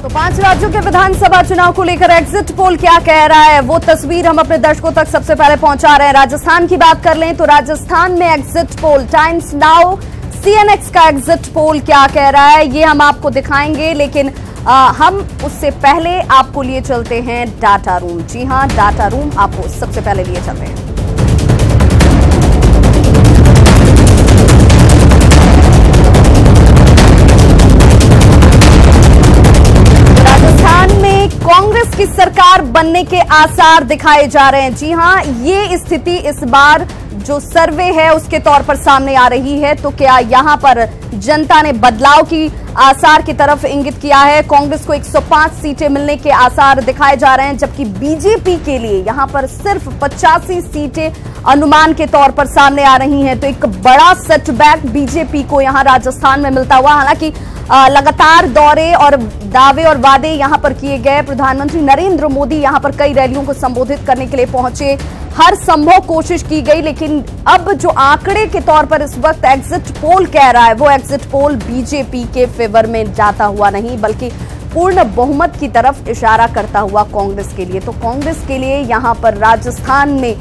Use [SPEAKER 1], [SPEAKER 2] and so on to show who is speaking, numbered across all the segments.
[SPEAKER 1] तो 5 राज्यों के विधानसभा चुनाव को लेकर एग्जिट पोल क्या कह रहा है, वो तस्वीर हम अपने दर्शकों तक सबसे पहले पहुंचा रहे हैं। राजस्थान की बात कर लें तो राजस्थान में exit poll times now CNX का एग्जिट पोल क्या कह रहा है, ये हम आपको दिखाएंगे, लेकिन हम उससे पहले आपको लिए चलते हैं डाटा रूम। जी हां, डाटा रूम आपको सबसे पहले लिए चलते हैं। राजस्थान में कांग्रेस की सरकार बनने के आसार दिखाए जा रहे हैं। जी हां, ये स्थिति इस बार जो सर्वे है उसके तौर पर सामने आ रही है। तो क्या यहां पर जनता ने बदलाव की आसार की तरफ इंगित किया है? कांग्रेस को 105 सीटें मिलने के आसार दिखाए जा रहे हैं, जबकि बीजेपी के लिए यहां पर सिर्फ 85 सीटें अनुमान के तौर पर सामने आ रही हैं। तो एक बड़ा सेटबैक बीजेपी को यहां राजस्थान में मिलता हुआ, हालांकि लगातार दौरे और दावे और वादे यहां पर किए गए। प्रधानमंत्री नरेंद्र मोदी यहां पर कई रैलियों को संबोधित करने के लिए पहुंचे, हर संभव कोशिश की गई, लेकिन अब जो आंकड़े के तौर पर इस वक्त एग्जिट पोल कह रहा है, वो एग्जिट पोल बीजेपी के फेवर में जाता हुआ नहीं, बल्कि पूर्ण बहुमत की तरफ इशारा करता हुआ कांग्रेस के लिए। तो कांग्रेस के लिए यहां पर राजस्थान में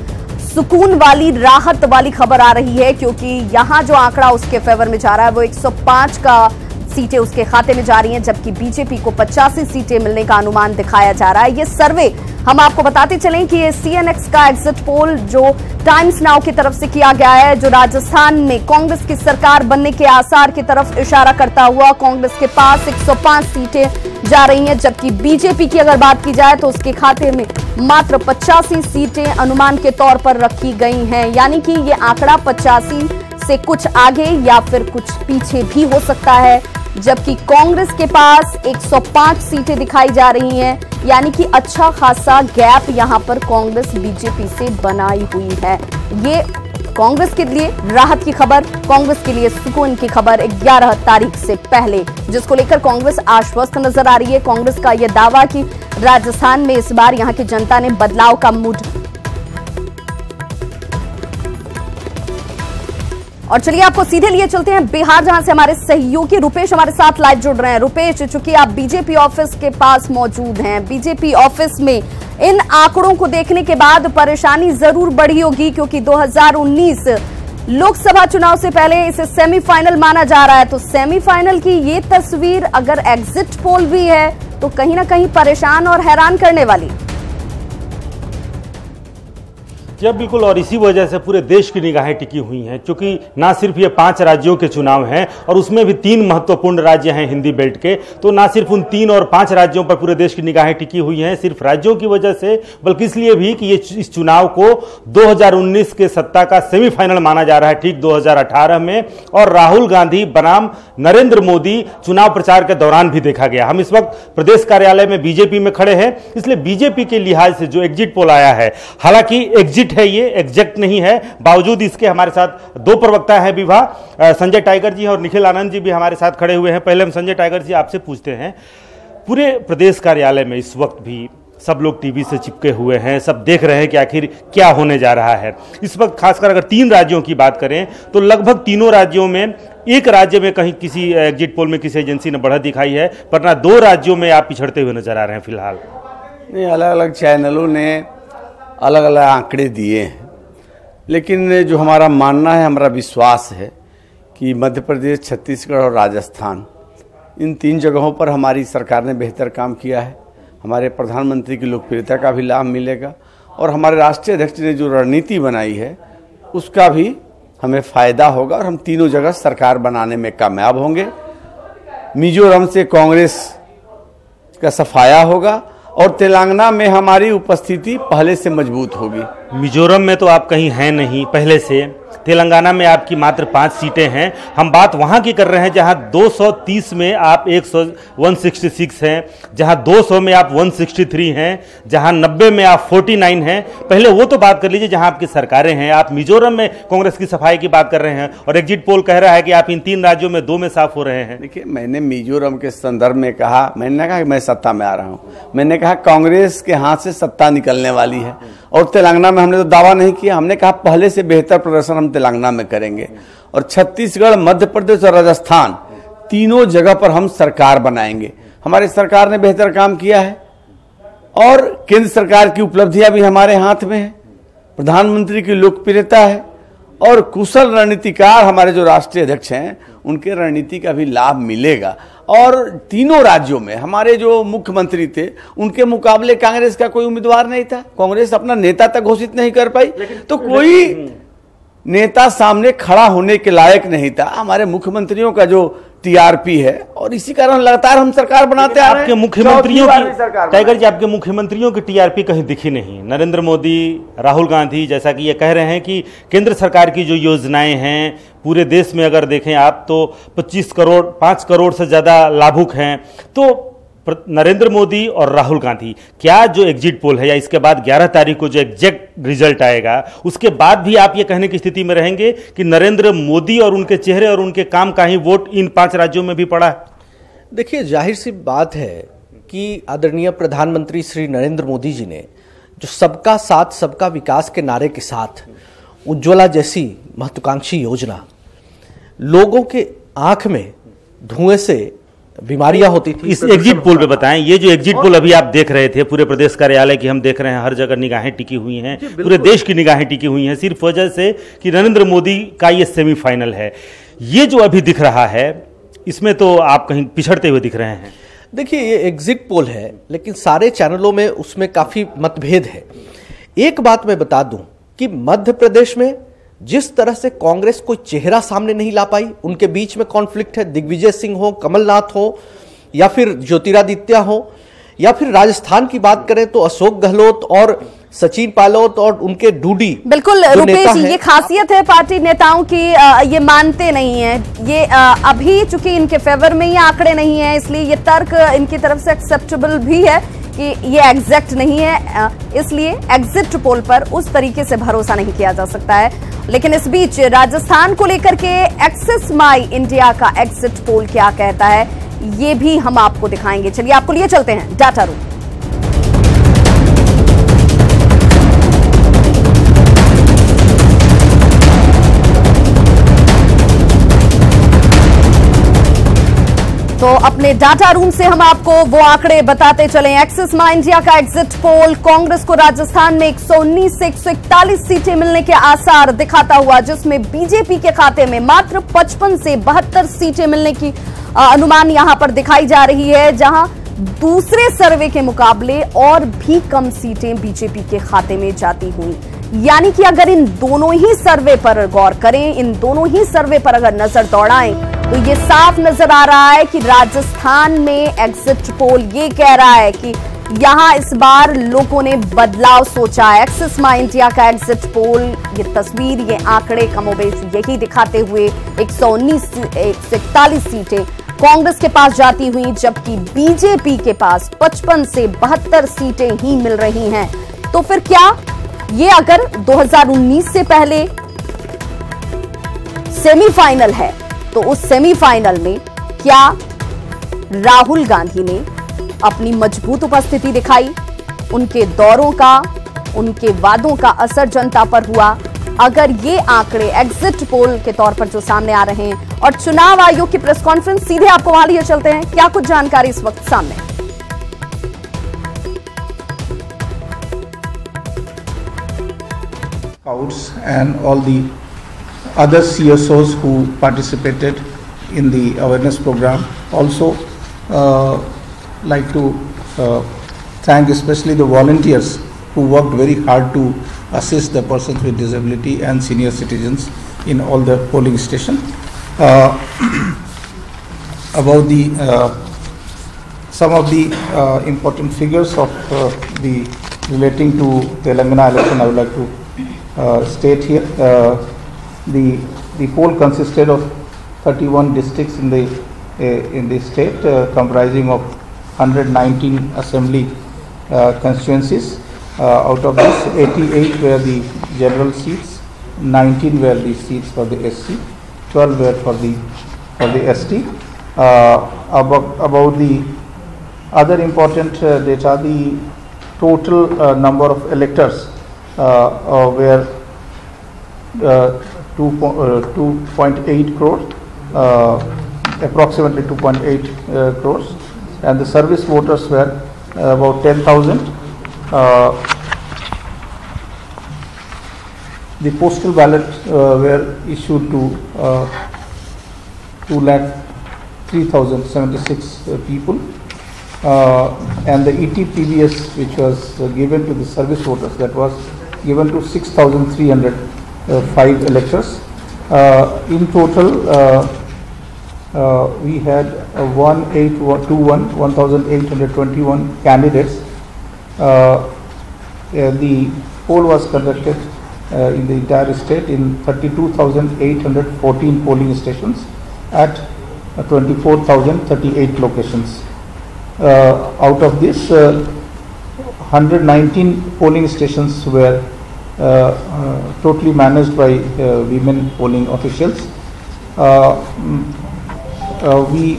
[SPEAKER 1] सुकून वाली, राहत वाली खबर आ रही है, क्योंकि यहां जो आंकड़ा उसके फेवर में जा रहा है वो 105 का सीटें उसके खाते में जा रही हैं, जबकि बीजेपी को 85 सीटें मिलने का अनुमान दिखाया जा रहा है। ये सर्वे हम आपको बताते चलें कि ये सीएनएक्स का एग्जिट पोल जो टाइम्स नाउ की तरफ से किया गया है, जो राजस्थान में कांग्रेस की सरकार बनने के आसार की तरफ इशारा करता हुआ कांग्रेस के पास 105 सीटें जा रही हैं, जबकि बीजेपी की अगर बात की जाए तो उसके खाते में मात्र 85 सीटें अनुमान के तौर पर रखी गई हैं। यानी कि ये आंकड़ा 85 से कुछ आगे या फिर कुछ पीछे भी हो सकता है, जबकि कांग्रेस के पास 105 सीटें दिखाई जा रही हैं। यानी कि अच्छा खासा गैप यहां पर कांग्रेस बीजेपी से बनाई हुई है। ये कांग्रेस के लिए राहत की खबर, कांग्रेस के लिए सुकून की खबर 11 तारीख से पहले, जिसको लेकर कांग्रेस आश्वस्त नजर आ रही है। कांग्रेस का यह दावा कि राजस्थान में इस बार यहां की जनता ने बदलाव का मूड। और चलिए आपको सीधे लिए चलते हैं बिहार, जहां से हमारे सहयोगी रुपेश हमारे साथ लाइव जुड़ रहे हैं। रुपेश, चूंकि आप बीजेपी ऑफिस के पास मौजूद हैं, बीजेपी ऑफिस में इन आंकड़ों को देखने के बाद परेशानी जरूर बढ़ी होगी, क्योंकि 2019 लोकसभा चुनाव से पहले इसे सेमीफाइनल माना जा रहा है। तो सेमीफाइनल की ये तस्वीर अगर एग्जिट पोल भी है तो कहीं ना कहीं परेशान और हैरान करने वाली।
[SPEAKER 2] जी बिल्कुल, और इसी वजह से पूरे देश की निगाहें टिकी हुई हैं, क्योंकि ना सिर्फ ये 5 राज्यों के चुनाव हैं और उसमें भी 3 महत्वपूर्ण राज्य हैं हिंदी बेल्ट के। तो ना सिर्फ उन 3 और 5 राज्यों पर पूरे देश की निगाहें टिकी हुई हैं सिर्फ राज्यों की वजह से, बल्कि इसलिए भी कि ये इस चुनाव को 2019 के सत्ता का सेमीफाइनल माना जा रहा है, ठीक 2018 में। और राहुल गांधी बनाम नरेंद्र मोदी चुनाव प्रचार के दौरान भी देखा गया। हम इस वक्त प्रदेश कार्यालय में बीजेपी में खड़े हैं, इसलिए बीजेपी के लिहाज से जो एग्जिट पोल आया है, हालांकि एग्जिट है, ये एग्जैक्ट नहीं है, बावजूद इसके हमारे साथ 2 प्रवक्ता हैं विभा, संजय टाइगर जी और निखिल आनंद जी भी हमारे साथ खड़े हुए हैं। पहले हम संजय टाइगर जी आपसे पूछते हैं, पूरे प्रदेश कार्यालय में इस वक्त भी सब लोग टीवी से चिपके हुए हैं, सब देख रहे हैं कि आखिर क्या होने जा रहा है इस वक्त। खासकर अगर 3 राज्यों की बात करें तो लगभग तीनों राज्यों में, एक राज्य में कहीं किसी एग्जिट पोल में किसी एजेंसी ने बढ़त दिखाई है, पर ना 2 राज्यों में आप पिछड़ते हुए नजर आ रहे हैं फिलहाल।
[SPEAKER 3] नहीं, अलग अलग चैनलों ने अलग अलग आंकड़े दिए हैं, लेकिन जो हमारा मानना है, हमारा विश्वास है कि मध्य प्रदेश, छत्तीसगढ़ और राजस्थान, इन 3 जगहों पर हमारी सरकार ने बेहतर काम किया है। हमारे प्रधानमंत्री की लोकप्रियता का भी लाभ मिलेगा और हमारे राष्ट्रीय अध्यक्ष ने जो रणनीति बनाई है उसका भी हमें फायदा होगा और हम तीनों जगह सरकार बनाने में कामयाब होंगे। मिजोरम से कांग्रेस का सफाया होगा और तेलंगाना में हमारी उपस्थिति पहले से मजबूत होगी।
[SPEAKER 2] मिजोरम में तो आप कहीं हैं नहीं पहले से, तेलंगाना में आपकी मात्र 5 सीटें हैं। हम बात वहां की कर रहे हैं जहां 230 में आप 166 हैं, जहां 200 में आप 163 हैं, जहां 90 में आप 49 हैं। पहले वो तो बात कर लीजिए जहां आपकी सरकारें हैं। आप मिजोरम में कांग्रेस की सफाई की बात कर रहे हैं और एग्जिट पोल कह रहा है कि आप इन 3 राज्यों में 2 में साफ हो रहे हैं।
[SPEAKER 3] देखिए, मैंने मिजोरम के संदर्भ में कहा, मैंने कहा कि मैं सत्ता में आ रहा हूं, मैंने कहा कांग्रेस के हाथ से सत्ता निकलने वाली है। और तेलंगाना में हमने तो दावा नहीं किया, हमने कहा पहले से बेहतर प्रदर्शन हम तेलंगाना में करेंगे। और छत्तीसगढ़, मध्य प्रदेश और राजस्थान, तीनों जगह पर हम सरकार बनाएंगे। हमारी सरकार ने बेहतर काम किया है और केंद्र सरकार की उपलब्धियां भी हमारे हाथ में है, प्रधानमंत्री की लोकप्रियता है और कुशल रणनीतिकार हमारे जो राष्ट्रीय अध्यक्ष हैं उनके रणनीति का भी लाभ मिलेगा। और तीनों राज्यों में हमारे जो मुख्यमंत्री थे उनके मुकाबले कांग्रेस का कोई उम्मीदवार नहीं था, कांग्रेस अपना नेता तक घोषित नहीं कर पाई, तो कोई नेता सामने खड़ा होने के लायक नहीं था। हमारे मुख्यमंत्रियों का जो टीआरपी है और इसी कारण लगातार हम सरकार बनाते आ रहे हैं।
[SPEAKER 2] आपके मुख्यमंत्रियों की टाइगर जी, आपके मुख्यमंत्रियों की टीआरपी कहीं दिखी नहीं। नरेंद्र मोदी, राहुल गांधी जैसा कि ये कह रहे हैं कि केंद्र सरकार की जो योजनाएं हैं पूरे देश में अगर देखें आप तो 5 करोड़ से ज्यादा लाभुक हैं। तो नरेंद्र मोदी और राहुल गांधी, क्या जो एग्जिट पोल है या इसके बाद 11 तारीख को जो एग्जैक्ट रिजल्ट आएगा उसके बाद भी आप ये कहने की स्थिति में रहेंगे कि नरेंद्र मोदी और उनके चेहरे और उनके काम का ही वोट इन 5 राज्यों में भी पड़ा है?
[SPEAKER 4] देखिए, जाहिर सी बात है कि आदरणीय प्रधानमंत्री श्री नरेंद्र मोदी जी ने जो सबका साथ सबका विकास के नारे के साथ उज्ज्वला जैसी महत्वाकांक्षी योजना, लोगों के आंख में धुएं से बीमारियां होती थी।
[SPEAKER 2] इस एग्जिट पोल पे बताएं, ये जो एग्जिट पोल अभी आप देख रहे थे पूरे प्रदेश कार्यालय की हम देख रहे हैं, हर जगह निगाहें टिकी हुई हैं, पूरे देश की निगाहें टिकी हुई हैं सिर्फ वजह से कि नरेंद्र मोदी का ये सेमीफाइनल है। ये जो अभी दिख रहा है इसमें तो आप कहीं पिछड़ते हुए दिख रहे हैं।
[SPEAKER 4] देखिए, ये एग्जिट पोल है लेकिन सारे चैनलों में उसमें काफी मतभेद है। एक बात मैं बता दूं कि मध्य प्रदेश में जिस तरह से कांग्रेस कोई चेहरा सामने नहीं ला पाई, उनके बीच में कॉन्फ्लिक्ट है, दिग्विजय सिंह हो, कमलनाथ हो या फिर ज्योतिरादित्य हो, या फिर राजस्थान की बात करें तो अशोक गहलोत और सचिन पायलट और उनके डूडी।
[SPEAKER 1] बिल्कुल रुपेश, ये खासियत है पार्टी नेताओं की, ये मानते नहीं है। ये अभी चूंकि इनके फेवर में ये आंकड़े नहीं है इसलिए ये तर्क इनकी तरफ से एक्सेप्टेबल भी है कि ये एग्जैक्ट नहीं है, इसलिए एग्जिट पोल पर उस तरीके से भरोसा नहीं किया जा सकता है। लेकिन इस बीच राजस्थान को लेकर के एक्सिस माई इंडिया का एग्जिट पोल क्या कहता है ये भी हम आपको दिखाएंगे। चलिए आपको लिए चलते हैं डाटा रूम। तो अपने डाटा रूम से हम आपको वो आंकड़े बताते चलें। एक्सिस माई इंडिया का एग्जिट पोल कांग्रेस को राजस्थान में 119 से 141 सीटें मिलने के आसार दिखाता हुआ, जिसमें बीजेपी के खाते में मात्र 55 से 72 सीटें मिलने की अनुमान यहां पर दिखाई जा रही है, जहां दूसरे सर्वे के मुकाबले और भी कम सीटें बीजेपी के खाते में जाती हुई। यानी कि अगर इन दोनों ही सर्वे पर गौर करें, इन दोनों ही सर्वे पर अगर नजर दौड़ाएं तो ये साफ नजर आ रहा है कि राजस्थान में एग्जिट पोल ये कह रहा है कि यहां इस बार लोगों ने बदलाव सोचा है। एक्सिस माई इंडिया का एग्जिट पोल ये तस्वीर, ये आंकड़े कमोबेश यही दिखाते हुए 119 से 141 सीटें कांग्रेस के पास जाती हुई, जबकि बीजेपी के पास 55 से 72 सीटें ही मिल रही हैं। तो फिर क्या ये अगर 2019 से पहले सेमीफाइनल है तो उस सेमीफाइनल में क्या राहुल गांधी ने अपनी मजबूत उपस्थिति दिखाई, उनके दौरों का, उनके वादों का असर जनता पर हुआ? अगर ये आंकड़े एग्जिट पोल के तौर पर जो सामने आ रहे हैं और चुनाव आयोग की प्रेस कॉन्फ्रेंस, सीधे आपको वहां लिए चलते हैं, क्या कुछ जानकारी इस वक्त सामने?
[SPEAKER 5] Scouts and all the other CSOs who participated in the awareness program. Also like to thank especially the volunteers who worked very hard to assist the persons with disability and senior citizens in all the polling stations. About the some of the important figures of the relating to Telangana election, I would like to state here. The poll consisted of 31 districts in the state, comprising of 119 assembly constituencies. Out of this, 88 were the general seats, 19 were the seats for the SC, 12 were for the ST. About the other important data, the total number of electors were 2.8 crores, approximately 2.8 crores. and the service voters were about 10,000. The postal ballots were issued to 2,03,076 people, and the ETPBS, which was given to the service voters, that was given to 6,305 electors. In total, we had 1,821 candidates. The poll was conducted in the entire state in 32,814 polling stations at 24,038 locations. Out of this, 119 polling stations were totally managed by women polling officials. We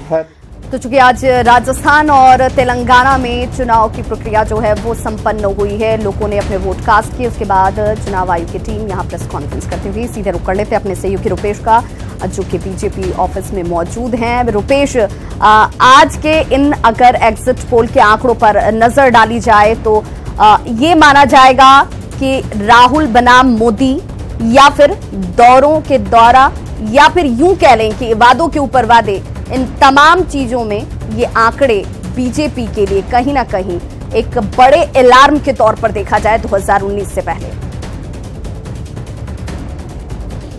[SPEAKER 5] had
[SPEAKER 1] तो चूंकि आज राजस्थान और तेलंगाना में चुनाव की प्रक्रिया जो है वो संपन्न हुई है, लोगों ने अपने वोट कास्ट किए। उसके बाद चुनाव आयोग की टीम यहां प्रेस कॉन्फ्रेंस करती हुई सीधे रुक कर लेते अपने सहयोगी रुपेश का, जो कि बीजेपी ऑफिस में मौजूद हैं। रुपेश, आज के इन अगर एग्जिट पोल के आंकड़ों पर नजर डाली जाए तो ये माना जाएगा कि राहुल बनाम मोदी, या फिर दौरों के दौरा, या फिर यूं कह लें कि वादों के ऊपर वादे, इन तमाम चीजों में ये आंकड़े बीजेपी के लिए कहीं ना कहीं एक बड़े अलार्म के तौर पर देखा जाए 2019 से पहले।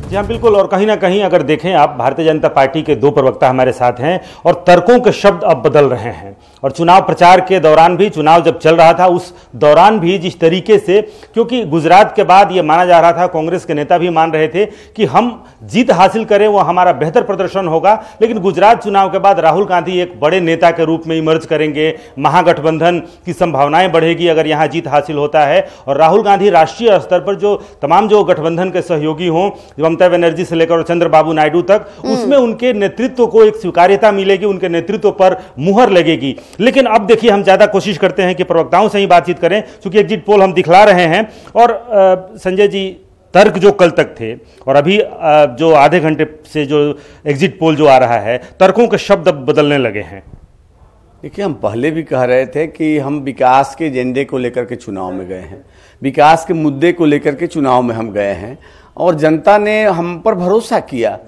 [SPEAKER 2] जी हाँ, बिल्कुल। और कहीं ना कहीं अगर देखें आप, भारतीय जनता पार्टी के दो प्रवक्ता हमारे साथ हैं और तर्कों के शब्द अब बदल रहे हैं। और चुनाव प्रचार के दौरान भी, चुनाव जब चल रहा था उस दौरान भी जिस तरीके से, क्योंकि गुजरात के बाद ये माना जा रहा था, कांग्रेस के नेता भी मान रहे थे कि हम जीत हासिल करें वो हमारा बेहतर प्रदर्शन होगा, लेकिन गुजरात चुनाव के बाद राहुल गांधी एक बड़े नेता के रूप में इमर्ज करेंगे, महागठबंधन की संभावनाएं बढ़ेगी अगर यहां जीत हासिल होता है। और राहुल गांधी राष्ट्रीय स्तर पर जो तमाम जो गठबंधन के सहयोगी हों, ममता बनर्जी से लेकर चंद्रबाबू नायडू तक, उसमें उनके नेतृत्व को एक स्वीकार्यता मिलेगी, उनके नेतृत्व पर मुहर लगेगी। लेकिन अब देखिए, हम ज्यादा कोशिश करते हैं कि प्रवक्ताओं से ही बातचीत करें, क्योंकि एग्जिट पोल हम दिखला रहे हैं। और संजय जी, तर्क जो कल तक थे और अभी जो आधे घंटे से जो एग्जिट पोल जो आ रहा है, तर्कों के शब्द अब बदलने लगे हैं।
[SPEAKER 3] देखिए, हम पहले भी कह रहे थे कि हम विकास के एजेंडे को लेकर के चुनाव में गए हैं, विकास के मुद्दे को लेकर के चुनाव में हम गए हैं, और जनता ने हम पर भरोसा किया।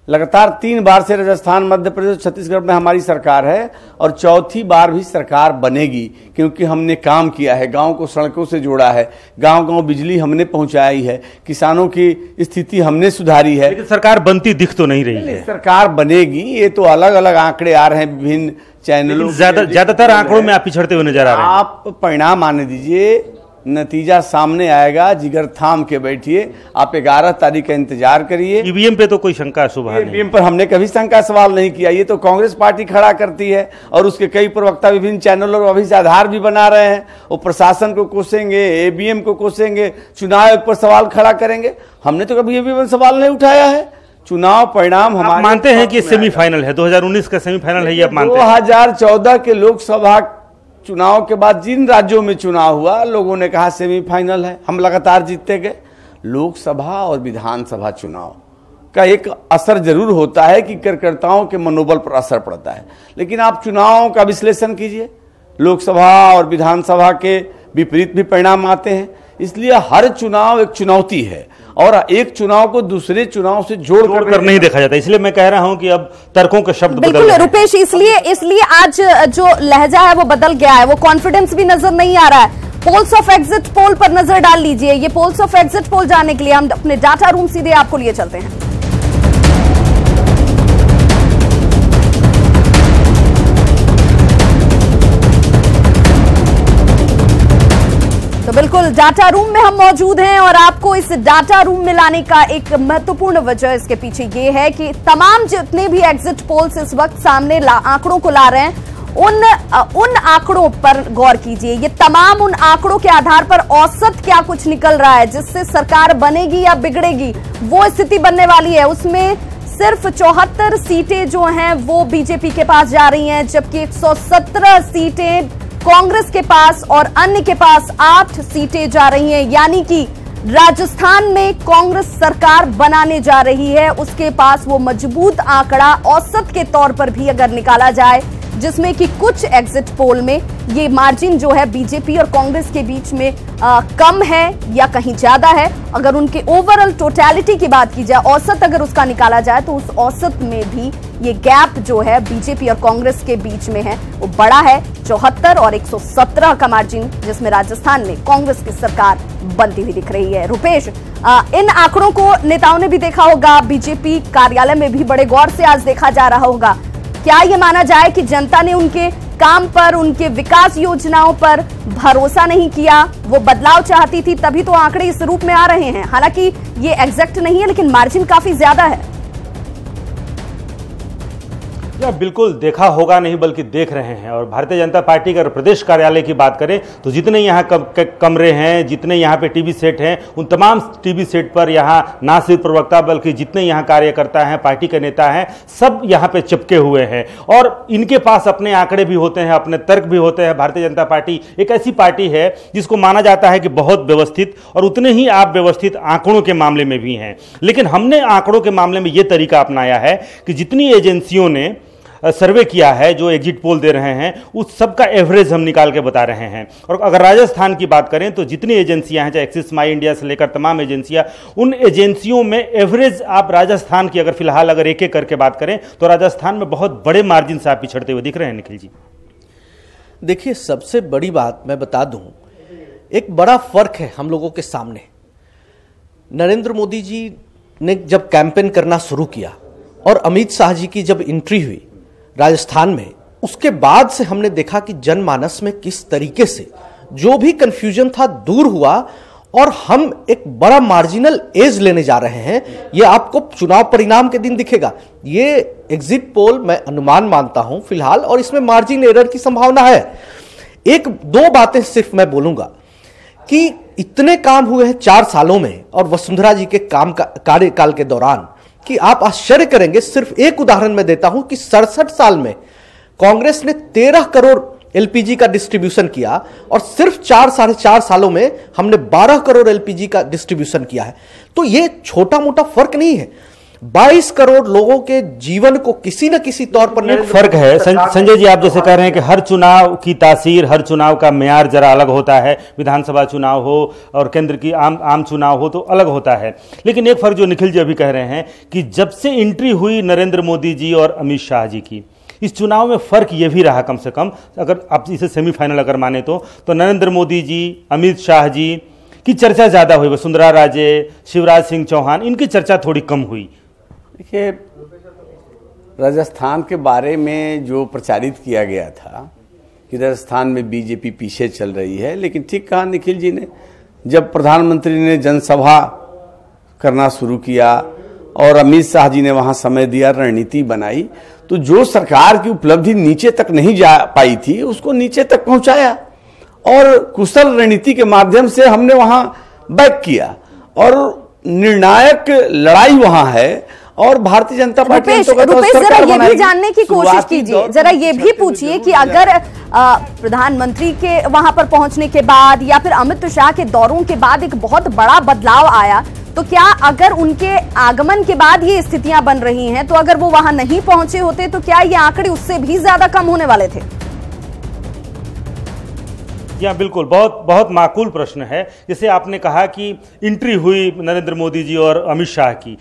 [SPEAKER 3] लगातार 3 बार से राजस्थान, मध्य प्रदेश, छत्तीसगढ़ में हमारी सरकार है, और चौथी बार भी सरकार बनेगी, क्योंकि हमने काम किया है, गांव को सड़कों से जोड़ा है, गांव-गांव बिजली हमने पहुंचाई है, किसानों की स्थिति हमने सुधारी है।
[SPEAKER 2] लेकिन सरकार बनती दिख तो नहीं रही है।
[SPEAKER 3] सरकार बनेगी, ये तो अलग अलग आंकड़े आ रहे हैं विभिन्न चैनलों,
[SPEAKER 2] ज्यादातर आंकड़ों में आप पिछड़ते हुए नजर आ रहे हैं।
[SPEAKER 3] आप परिणाम आने दीजिए, नतीजा सामने आएगा, जिगर थाम के बैठिए। आप 11 तारीख का इंतजार करिए।
[SPEAKER 2] ईवीएम पे तो कोई शंका शुभ नहीं।
[SPEAKER 3] ईवीएम पर हमने कभी शंका सवाल नहीं किया, ये तो कांग्रेस पार्टी खड़ा करती है, और उसके कई प्रवक्ता विभिन्न चैनलों और अभी से आधार भी बना रहे हैं। वो प्रशासन को कोसेंगे, ईवीएम को कोसेंगे, चुनाव आयोग पर सवाल खड़ा करेंगे। हमने तो कभी ईवीएम सवाल नहीं उठाया है। चुनाव परिणाम हमारे
[SPEAKER 2] मानते हैं कि सेमीफाइनल है, 2019 का सेमीफाइनल है, ये आप मानते हैं?
[SPEAKER 3] 2014 के लोकसभा चुनाव के बाद जिन राज्यों में चुनाव हुआ, लोगों ने कहा सेमीफाइनल है, हम लगातार जीतते गए। लोकसभा और विधानसभा चुनाव का एक असर जरूर होता है कि कार्यकर्ताओं के मनोबल पर असर पड़ता है, लेकिन आप चुनावों का विश्लेषण कीजिए, लोकसभा और विधानसभा के विपरीत भी परिणाम आते हैं। इसलिए हर चुनाव एक चुनौती है, और एक चुनाव को दूसरे चुनाव से जोड़कर
[SPEAKER 2] नहीं देखा जाता। इसलिए मैं कह रहा हूं कि अब तर्कों के शब्द
[SPEAKER 1] बिल्कुल रुपेश, इसलिए आज जो लहजा है वो बदल गया है, वो कॉन्फिडेंस भी नजर नहीं आ रहा है। पोल्स ऑफ एग्जिट पोल पर नजर डाल लीजिए। ये पोल्स ऑफ एग्जिट पोल जानने के लिए हम अपने डाटा रूम सीधे आपको लिए चलते हैं। तो बिल्कुल डाटा रूम में हम मौजूद हैं, और आपको इस डाटा रूम में लाने का एक महत्वपूर्ण वजह इसके पीछे ये है कि तमाम जितने भी एग्जिट पोल्स इस वक्त सामने आंकड़ों को ला रहे हैं, उन आंकड़ों पर गौर कीजिए। ये तमाम उन आंकड़ों के आधार पर औसत क्या कुछ निकल रहा है, जिससे सरकार बनेगी या बिगड़ेगी वो स्थिति बनने वाली है। उसमें सिर्फ 74 सीटें जो हैं वो बीजेपी के पास जा रही हैं, जबकि 117 सीटें कांग्रेस के पास और अन्य के पास 8 सीटें जा रही हैं। यानी कि राजस्थान में कांग्रेस सरकार बनाने जा रही है, उसके पास वो मजबूत आंकड़ा औसत के तौर पर भी अगर निकाला जाए जिसमें कि कुछ एग्जिट पोल में ये मार्जिन जो है बीजेपी और कांग्रेस के बीच में कम है या कहीं ज्यादा है। अगर उनके ओवरऑल टोटलिटी की बात की जाए, औसत अगर उसका निकाला जाए, तो उस औसत में भी ये गैप जो है बीजेपी और कांग्रेस के बीच में है वो बड़ा है। 74 और 117 का मार्जिन, जिसमें राजस्थान में कांग्रेस की सरकार बनती हुई दिख रही है। रुपेश, इन आंकड़ों को नेताओं ने भी देखा होगा, बीजेपी कार्यालय में भी बड़े गौर से आज देखा जा रहा होगा। क्या ये माना जाए कि जनता ने उनके काम पर, उनके विकास योजनाओं पर भरोसा नहीं किया, वो बदलाव चाहती थी, तभी तो आंकड़े इस रूप में आ रहे हैं? हालांकि ये एग्जैक्ट नहीं है, लेकिन मार्जिन काफी ज्यादा है।
[SPEAKER 2] या बिल्कुल देखा होगा नहीं, बल्कि देख रहे हैं। और भारतीय जनता पार्टी का प्रदेश कार्यालय की बात करें तो जितने यहाँ कमरे हैं, जितने यहाँ पे टीवी सेट हैं, उन तमाम टीवी सेट पर यहाँ ना सिर्फ प्रवक्ता बल्कि जितने यहाँ कार्यकर्ता हैं, पार्टी के नेता हैं, सब यहाँ पे चिपके हुए हैं। और इनके पास अपने आंकड़े भी होते हैं, अपने तर्क भी होते हैं। भारतीय जनता पार्टी एक ऐसी पार्टी है जिसको माना जाता है कि बहुत व्यवस्थित, और उतने ही आप व्यवस्थित आंकड़ों के मामले में भी हैं। लेकिन हमने आंकड़ों के मामले में यह तरीका अपनाया है कि जितनी एजेंसियों ने सर्वे किया है, जो एग्जिट पोल दे रहे हैं, उस सब का एवरेज हम निकाल के बता रहे हैं। और अगर राजस्थान की बात करें तो जितनी एजेंसियां हैं, चाहे एक्सिस माई इंडिया से लेकर तमाम एजेंसियां, उन एजेंसियों में एवरेज आप राजस्थान की अगर फिलहाल अगर एक एक करके बात करें तो राजस्थान में बहुत बड़े मार्जिन से आप पिछड़ते हुए दिख रहे हैं। निखिल जी,
[SPEAKER 4] देखिए, सबसे बड़ी बात मैं बता दूं, एक बड़ा फर्क है हम लोगों के सामने। नरेंद्र मोदी जी ने जब कैंपेन करना शुरू किया और अमित शाह जी की जब एंट्री हुई राजस्थान में, उसके बाद से हमने देखा कि जनमानस में किस तरीके से जो भी कंफ्यूजन था दूर हुआ और हम एक बड़ा मार्जिनल एज लेने जा रहे हैं। यह आपको चुनाव परिणाम के दिन दिखेगा। ये एग्जिट पोल मैं अनुमान मानता हूं फिलहाल, और इसमें मार्जिन एरर की संभावना है। एक दो बातें सिर्फ मैं बोलूंगा कि इतने काम हुए हैं 4 सालों में और वसुंधरा जी के कार्यकाल के दौरान कि आप आश्चर्य करेंगे। सिर्फ एक उदाहरण मैं देता हूं कि 67 साल में कांग्रेस ने 13 करोड़ एलपीजी का डिस्ट्रीब्यूशन किया और सिर्फ 4-4.5 सालों में हमने 12 करोड़ एलपीजी का डिस्ट्रीब्यूशन किया है। तो यह छोटा मोटा फर्क नहीं है। 22 करोड़ लोगों के जीवन को किसी न किसी तौर पर
[SPEAKER 2] एक फर्क है। संजय जी, आप जैसे कह रहे हैं कि हर चुनाव की तासीर, हर चुनाव का मेयार जरा अलग होता है, विधानसभा चुनाव हो और केंद्र की आम चुनाव हो तो अलग होता है। लेकिन एक फर्क जो निखिल जी अभी कह रहे हैं कि जब से एंट्री हुई नरेंद्र मोदी जी और अमित शाह जी की, इस चुनाव में फर्क यह भी रहा, कम से कम अगर आप इसे सेमीफाइनल अगर माने तो नरेंद्र मोदी जी, अमित शाह जी की चर्चा ज्यादा हुई, वसुंधरा राजे, शिवराज सिंह चौहान, इनकी चर्चा थोड़ी कम हुई।
[SPEAKER 3] देखिए, राजस्थान के बारे में जो प्रचारित किया गया था कि राजस्थान में बीजेपी पीछे चल रही है, लेकिन ठीक कहा निखिल जी ने, जब प्रधानमंत्री ने जनसभा करना शुरू किया और अमित शाह जी ने वहां समय दिया, रणनीति बनाई, तो जो सरकार की उपलब्धि नीचे तक नहीं जा पाई थी उसको नीचे तक पहुंचाया और कुशल रणनीति के माध्यम से हमने वहां बैक किया और निर्णायक लड़ाई वहां है। और भारतीय जनता पार्टी
[SPEAKER 1] रुपेश, जरा ये भी जानने की कोशिश कीजिए, जरा ये भी पूछिए कि अगर प्रधानमंत्री के वहां पर पहुंचने के बाद या फिर अमित शाह के दौरों के बाद एक बहुत बड़ा बदलाव आया, तो क्या अगर उनके आगमन के बाद ये स्थितियां बन रही हैं, तो अगर वो वहां नहीं पहुंचे होते तो क्या ये आंकड़े उससे भी ज्यादा कम होने वाले थे?
[SPEAKER 2] या बिल्कुल, बहुत बहुत माकूल प्रश्न है। जैसे आपने कहा कि एंट्री हुई नरेंद्र मोदी जी और अमित शाह की,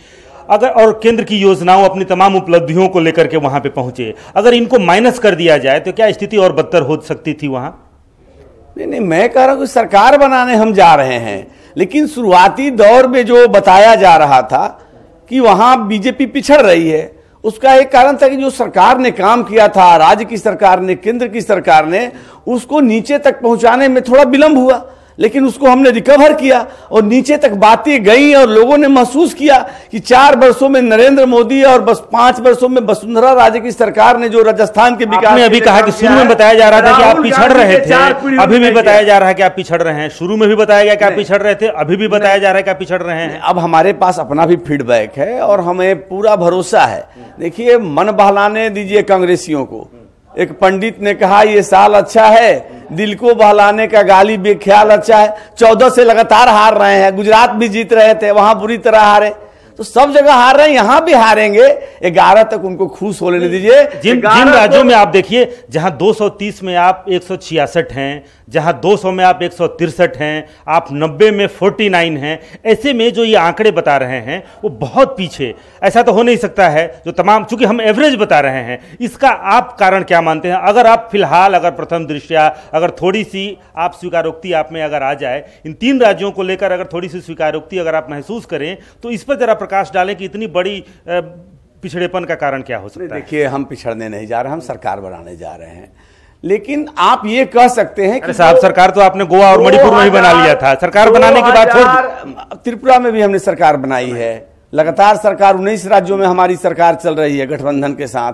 [SPEAKER 2] अगर और केंद्र की योजनाओं, अपनी तमाम उपलब्धियों को लेकर के वहां पे पहुंचे, अगर इनको माइनस कर दिया जाए तो क्या स्थिति और बदतर हो सकती थी वहां?
[SPEAKER 3] नहीं, मैं कह रहा हूं कि सरकार बनाने हम जा रहे हैं, लेकिन शुरुआती दौर में जो बताया जा रहा था कि वहां बीजेपी पिछड़ रही है, उसका एक कारण था कि जो सरकार ने काम किया था, राज्य की सरकार ने, केंद्र की सरकार ने, उसको नीचे तक पहुंचाने में थोड़ा विलंब हुआ, लेकिन उसको हमने रिकवर किया और नीचे तक बातें गई और लोगों ने महसूस किया कि 4 वर्षों में नरेंद्र मोदी और बस 5 वर्षों में वसुंधरा राजे की सरकार ने जो राजस्थान के विकास,
[SPEAKER 2] अभी कहा कि शुरू में बताया जा रहा था कि आप पिछड़ रहे थे, अभी भी बताया जा रहा है कि आप पिछड़ रहे हैं। शुरू में भी बताया गया कि आप पिछड़ रहे थे, अभी भी बताया जा रहा है कि आप पिछड़ रहे हैं।
[SPEAKER 3] अब हमारे पास अपना भी फीडबैक है और हमें पूरा भरोसा है। देखिए, मन बहलाने दीजिए कांग्रेसियों को। एक पंडित ने कहा ये साल अच्छा है, दिल को बहलाने का गाली बेख्याल अच्छा है। 14 से लगातार हार रहे हैं, गुजरात भी जीत रहे थे, वहां बुरी तरह हारे। तो सब जगह हार रहे हैं, यहां भी हारेंगे। 11 तक उनको खुश हो लेने दीजिए।
[SPEAKER 2] जिन राज्यों में आप देखिए, जहां 230 में आप 166 हैं, जहां 200 में आप 163 हैं, आप 90 में 49 हैं, ऐसे में जो ये आंकड़े बता रहे हैं वो बहुत पीछे। ऐसा तो हो नहीं सकता है जो तमाम, चूंकि हम एवरेज बता रहे हैं, इसका आप कारण क्या मानते हैं? अगर आप फिलहाल, अगर प्रथम दृष्टया अगर थोड़ी सी आप स्वीकारोक्ति आप में अगर आ जाए, इन 3 राज्यों को लेकर अगर थोड़ी सी स्वीकारोक्ति अगर आप महसूस करें, तो इस पर जरा प्रकाश डालें कि इतनी बड़ी पिछड़ेपन का कारण क्या हो सकता है?
[SPEAKER 3] देखिए, हम पिछड़ने नहीं जा रहे, हम सरकार बनाने जा रहे हैं। लेकिन आप ये कह सकते हैं कि
[SPEAKER 2] साहब, सरकार तो आपने गोवा और मणिपुर में ही बना लिया था, सरकार बनाने के बाद छोड़।
[SPEAKER 3] त्रिपुरा में भी हमने सरकार बनाई है, लगातार सरकार 19 राज्यों में हमारी सरकार चल रही है गठबंधन के साथ।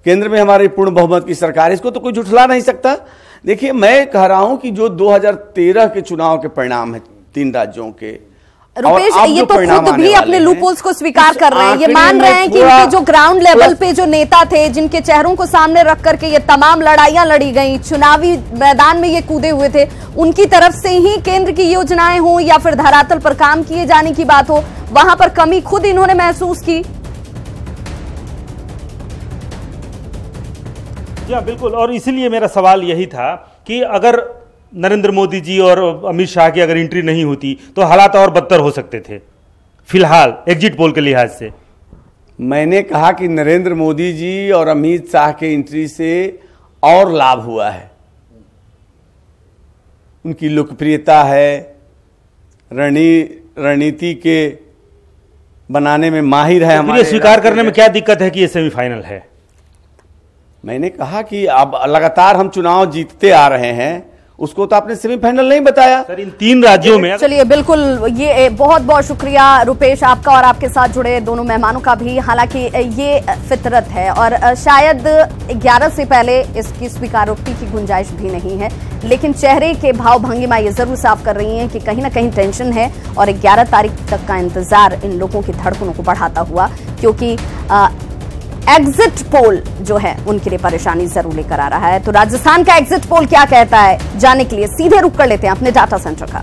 [SPEAKER 3] केंद्र में हमारी पूर्ण बहुमत की सरकार, इसको तो कोई झुठला नहीं सकता। देखिए, मैं कह रहा हूं कि जो 2013 के चुनाव के परिणाम है 3 राज्यों के,
[SPEAKER 1] रुपेश, ये तो खुद भी अपने लूपहोल्स को स्वीकार कर रहे हैं, ये मान रहे हैं कि इनके जो ग्राउंड लेवल पे जो नेता थे, जिनके चेहरों को सामने रख करके ये तमाम लड़ाइयां लड़ी गई, चुनावी मैदान में ये कूदे हुए थे, उनकी तरफ से ही केंद्र की योजनाएं हो या फिर धरातल पर काम किए जाने की बात हो, वहां पर कमी खुद इन्होंने महसूस की।
[SPEAKER 2] जी बिल्कुल, और इसीलिए मेरा सवाल यही था कि अगर नरेंद्र मोदी जी और अमित शाह की अगर एंट्री नहीं होती तो हालात और बदतर हो सकते थे, फिलहाल एग्जिट पोल के लिहाज से।
[SPEAKER 3] मैंने कहा कि नरेंद्र मोदी जी और अमित शाह के एंट्री से और लाभ हुआ है। उनकी लोकप्रियता है, रणनीति के बनाने में माहिर है।
[SPEAKER 2] हमारे स्वीकार करने में क्या दिक्कत है कि ये सेमीफाइनल है?
[SPEAKER 3] मैंने कहा कि अब लगातार हम चुनाव जीतते आ रहे हैं, उसको तो आपने सेमीफाइनल नहीं बताया।
[SPEAKER 2] सर, इन 3 राज्यों में।
[SPEAKER 1] चलिए, बिल्कुल, ये बहुत बहुत शुक्रिया रुपेश आपका और आपके साथ जुड़े दोनों मेहमानों का भी। हालांकि ये फितरत है और शायद 11 से पहले इसकी स्वीकारोक्ति की गुंजाइश भी नहीं है, लेकिन चेहरे के भाव भंगिमा ये जरूर साफ कर रही हैं कि कहीं ना कहीं टेंशन है और 11 तारीख तक का इंतजार इन लोगों की धड़कनों को बढ़ाता हुआ, क्योंकि एग्जिट पोल जो है उनके लिए परेशानी जरूर लेकर आ रहा है। तो राजस्थान का एग्जिट पोल क्या कहता है, जानने के लिए सीधे रुक कर लेते हैं अपने डाटा सेंटर का।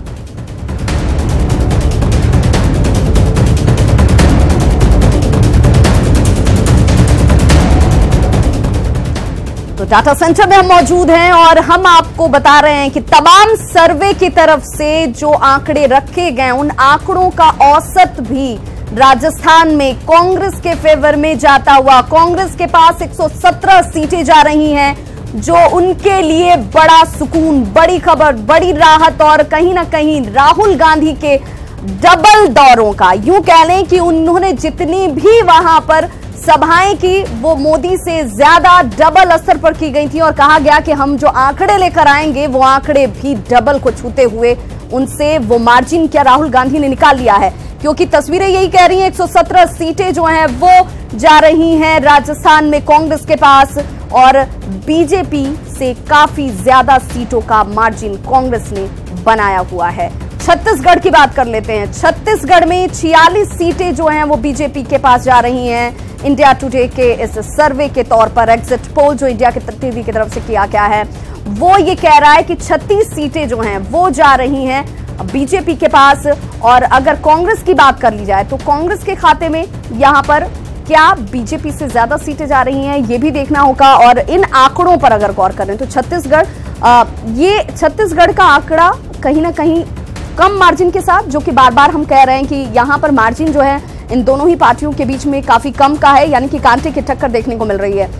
[SPEAKER 1] तो डाटा सेंटर में हम मौजूद हैं और हम आपको बता रहे हैं कि तमाम सर्वे की तरफ से जो आंकड़े रखे गए, उन आंकड़ों का औसत भी राजस्थान में कांग्रेस के फेवर में जाता हुआ, कांग्रेस के पास 117 सीटें जा रही हैं, जो उनके लिए बड़ा सुकून, बड़ी खबर, बड़ी राहत और कहीं ना कहीं राहुल गांधी के डबल दौरों का, यूं कह लें कि उन्होंने जितनी भी वहां पर सभाएं की वो मोदी से ज्यादा डबल असर पर की गई थी और कहा गया कि हम जो आंकड़े लेकर आएंगे वो आंकड़े भी डबल को छूते हुए उनसे वो मार्जिन क्या राहुल गांधी ने निकाल लिया है, क्योंकि तस्वीरें यही कह रही हैं 117 सीटें जो हैं वो जा रही हैं राजस्थान में कांग्रेस के पास और बीजेपी से काफी ज्यादा सीटों का मार्जिन कांग्रेस ने बनाया हुआ है। छत्तीसगढ़ की बात कर लेते हैं। छत्तीसगढ़ में 46 सीटें जो हैं वो बीजेपी के पास जा रही हैं। इंडिया टुडे के इस सर्वे के तौर पर, एग्जिट पोल जो इंडिया के टीवी की तरफ से किया गया है, वो ये कह रहा है कि 36 सीटें जो हैं वो जा रही हैं बीजेपी के पास। और अगर कांग्रेस की बात कर ली जाए तो कांग्रेस के खाते में यहां पर क्या बीजेपी से ज्यादा सीटें जा रही हैं, ये भी देखना होगा। और इन आंकड़ों पर अगर गौर करें तो छत्तीसगढ़ का आंकड़ा कहीं ना कहीं कम मार्जिन के साथ, जो कि बार बार हम कह रहे हैं कि यहां पर मार्जिन जो है इन दोनों ही पार्टियों के बीच में काफी कम का है, यानी कि कांटे की टक्कर देखने को मिल रही है।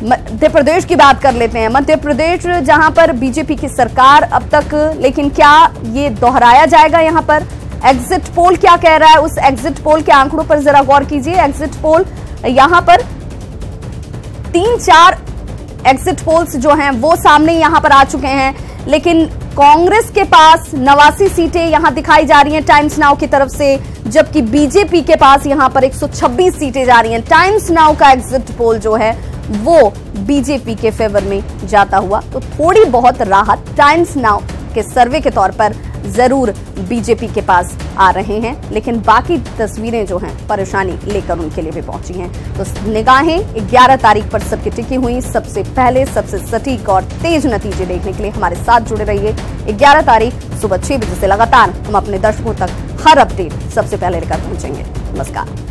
[SPEAKER 1] मध्य प्रदेश की बात कर लेते हैं। मध्य प्रदेश जहां पर बीजेपी की सरकार अब तक, लेकिन क्या ये दोहराया जाएगा यहां पर? एग्जिट पोल क्या कह रहा है, उस एग्जिट पोल के आंकड़ों पर जरा गौर कीजिए। एग्जिट पोल यहां पर 3-4 एग्जिट पोल्स जो हैं वो सामने यहां पर आ चुके हैं, लेकिन कांग्रेस के पास 89 सीटें यहां दिखाई जा रही हैं टाइम्स नाउ की तरफ से, जबकि बीजेपी के पास यहां पर 126 सीटें जा रही हैं। टाइम्स नाउ का एग्जिट पोल जो है वो बीजेपी के फेवर में जाता हुआ, तो थोड़ी बहुत राहत टाइम्स नाउ के सर्वे के तौर पर जरूर बीजेपी के पास आ रहे हैं, लेकिन बाकी तस्वीरें जो हैं परेशानी लेकर उनके लिए भी पहुंची हैं। तो निगाहें 11 तारीख पर सबकी टिकी हुई। सबसे पहले सबसे सटीक और तेज नतीजे देखने के लिए हमारे साथ जुड़े रहिए। 11 तारीख सुबह 6 बजे से लगातार हम अपने दर्शकों तक हर अपडेट सबसे पहले लेकर पहुंचेंगे। नमस्कार।